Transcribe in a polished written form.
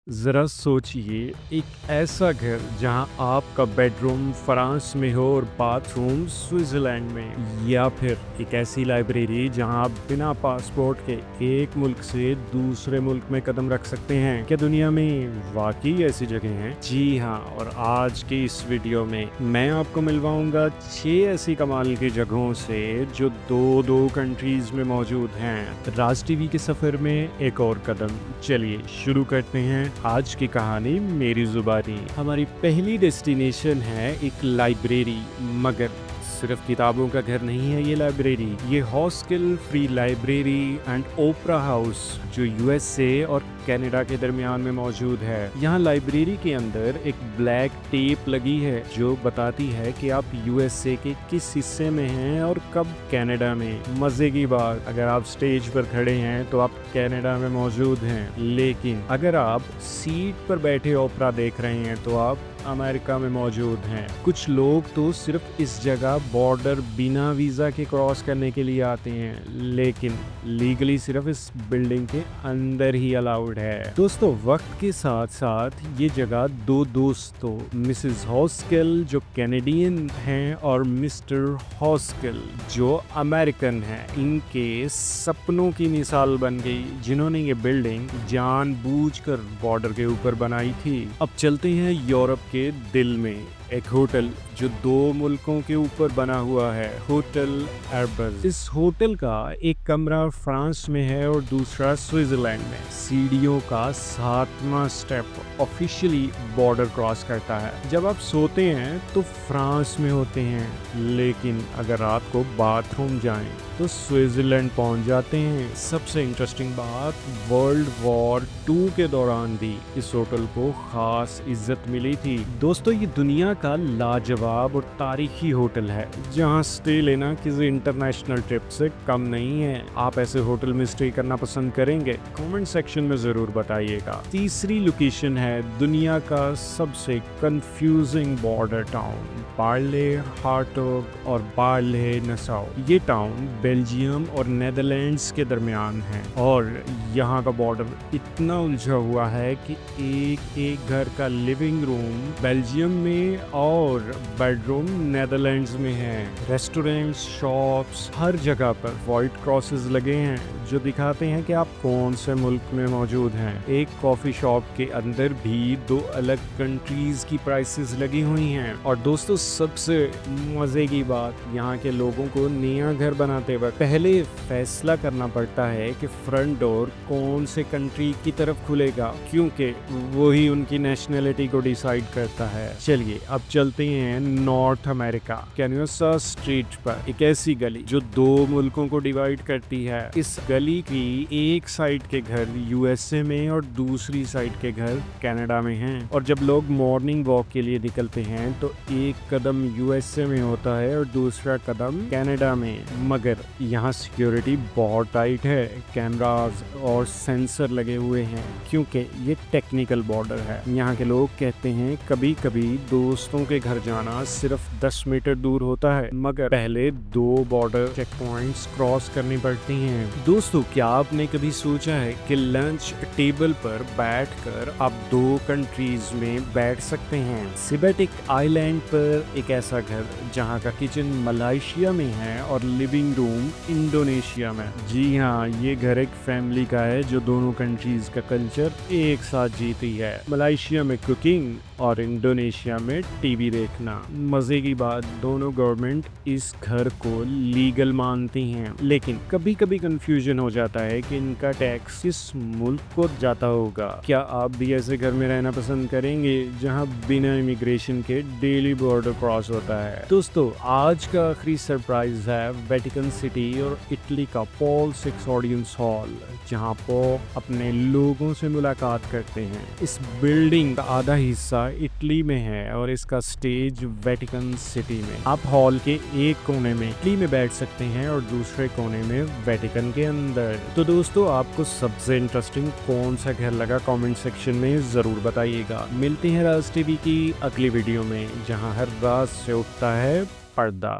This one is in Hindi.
ज़रा सोचिए, एक ऐसा घर जहां आपका बेडरूम फ्रांस में हो और बाथरूम स्विट्ज़रलैंड में, या फिर एक ऐसी लाइब्रेरी जहां आप बिना पासपोर्ट के एक मुल्क से दूसरे मुल्क में कदम रख सकते हैं। क्या दुनिया में वाकई ऐसी जगह हैं? जी हाँ, और आज की इस वीडियो में मैं आपको मिलवाऊंगा 6 ऐसी कमाल की जगहों से जो दो दो कंट्रीज में मौजूद हैं। राज टीवी के सफर में एक और कदम। चलिए शुरू करते हैं आज की कहानी मेरी जुबानी। हमारी पहली डेस्टिनेशन है एक लाइब्रेरी, मगर सिर्फ किताबों का घर नहीं है ये लाइब्रेरी। ये Haskell free library and opera house जो यूएसए और कनाडा के दरमियान में मौजूद है। यहाँ लाइब्रेरी के अंदर एक ब्लैक टेप लगी है जो बताती है कि आप यूएसए के किस हिस्से में हैं और कब कनाडा में। मजे की बात, अगर आप स्टेज पर खड़े हैं तो आप कनाडा में मौजूद हैं, लेकिन अगर आप सीट पर बैठे ओपरा देख रहे हैं तो आप अमेरिका में मौजूद हैं। कुछ लोग तो सिर्फ इस जगह बॉर्डर बिना वीज़ा के क्रॉस करने के लिए आते हैं, लेकिन लीगली सिर्फ इस बिल्डिंग के अंदर ही अलाउड है। दोस्तों, वक्त के साथ साथ ये जगह दो दोस्तों, मिसेस हॉस्किल जो कैनेडियन हैं और मिस्टर हॉस्किल जो अमेरिकन हैं, इनके सपनों की मिसाल बन गई, जिन्होंने ये बिल्डिंग जानबूझकर बॉर्डर के ऊपर बनाई थी। अब चलते हैं यूरोप के दिल में, एक होटल जो दो मुल्कों के ऊपर बना हुआ है, होटल एरबस। इस होटल का एक कमरा फ्रांस में है और दूसरा स्विट्जरलैंड में। सीढ़ियों का 7वां स्टेप ऑफिशियली बॉर्डर क्रॉस करता है। जब आप सोते हैं तो फ्रांस में होते हैं, लेकिन अगर रात को बाथरूम जाएं तो स्विट्जरलैंड पहुंच जाते हैं। सबसे इंटरेस्टिंग बात, वर्ल्ड वॉर 2 के दौरान भी इस होटल को खास इज्जत मिली थी। दोस्तों, ये दुनिया का लाजवाब और तारीखी होटल है जहां स्टे लेना किसी इंटरनेशनल ट्रिप से कम नहीं है। आप ऐसे होटल में स्टे करना पसंद करेंगे? कमेंट सेक्शन में जरूर बताइएगा। तीसरी लोकेशन है दुनिया का सबसे confusing border town, barley Hartog और बार्ले नसाउ। ये टाउन बेल्जियम और नेदरलैंड्स के दरमियान है और यहाँ का बॉर्डर इतना उलझा हुआ है कि एक एक घर का लिविंग रूम बेल्जियम में और बेडरूम नेदरलैंड्स में है। रेस्टोरेंट्स, शॉप्स, हर जगह पर व्हाइट क्रॉसेस लगे हैं जो दिखाते हैं कि आप कौन से मुल्क में मौजूद हैं। एक कॉफी शॉप के अंदर भी 2 अलग कंट्रीज की प्राइसेस लगी हुई हैं। और दोस्तों, सबसे मजे की बात, यहाँ के लोगों को नया घर बनाते वक्त पहले फैसला करना पड़ता है कि फ्रंट डोर कौन से कंट्री की तरफ खुलेगा, क्योंकि वही उनकी नेशनलिटी को डिसाइड करता है। चलिए अब चलते हैं नॉर्थ अमेरिका। कैनवसा स्ट्रीट पर एक ऐसी गली जो 2 मुल्कों को डिवाइड करती है। इस गली की एक साइड के घर यूएसए में और दूसरी साइड के घर कनाडा में हैं। और जब लोग मॉर्निंग वॉक के लिए निकलते हैं तो एक कदम यूएसए में होता है और दूसरा कदम कनाडा में। मगर यहाँ सिक्योरिटी बहुत टाइट है, कैमरास और सेंसर लगे हुए हैं क्योंकि ये टेक्निकल बॉर्डर है। यहाँ के लोग कहते हैं कभी कभी दोस्तों के घर जाना सिर्फ 10 मीटर दूर होता है, मगर पहले 2 बॉर्डर चेक पॉइंट्स क्रॉस करनी पड़ती हैं। दोस्तों, क्या आपने कभी सोचा है कि लंच टेबल पर बैठकर आप 2 कंट्रीज में बैठ सकते हैं? सिबेटिक आइलैंड पर एक ऐसा घर जहाँ का किचन मलेशिया में है और लिविंग रूम इंडोनेशिया में। जी हाँ, ये घर एक फैमिली का है जो दोनों कंट्रीज का कल्चर एक साथ जीती है। मलेशिया में कुकिंग और इंडोनेशिया में टीवी देखना। मजे की बात, दोनों गवर्नमेंट इस घर को लीगल मानती हैं, लेकिन कभी कभी कंफ्यूजन हो जाता है कि इनका टैक्स किस मुल्क को जाता होगा। क्या आप भी ऐसे घर में रहना पसंद करेंगे जहां बिना इमिग्रेशन के डेली बॉर्डर क्रॉस होता है? दोस्तों, आज का आखिरी सरप्राइज है वेटिकन सिटी और इटली का पॉल 6 ऑडियंस हॉल, जहां पोप अपने लोगों से मुलाकात करते हैं। इस बिल्डिंग का आधा हिस्सा इटली में है और इसका स्टेज वेटिकन सिटी में। आप हॉल के एक कोने में इटली में बैठ सकते हैं और दूसरे कोने में वेटिकन के अंदर। तो दोस्तों, आपको सबसे इंटरेस्टिंग कौन सा घर लगा कमेंट सेक्शन में जरूर बताइएगा। मिलते हैं राज टीवी की अगली वीडियो में, जहां हर रात से उठता है पर्दा।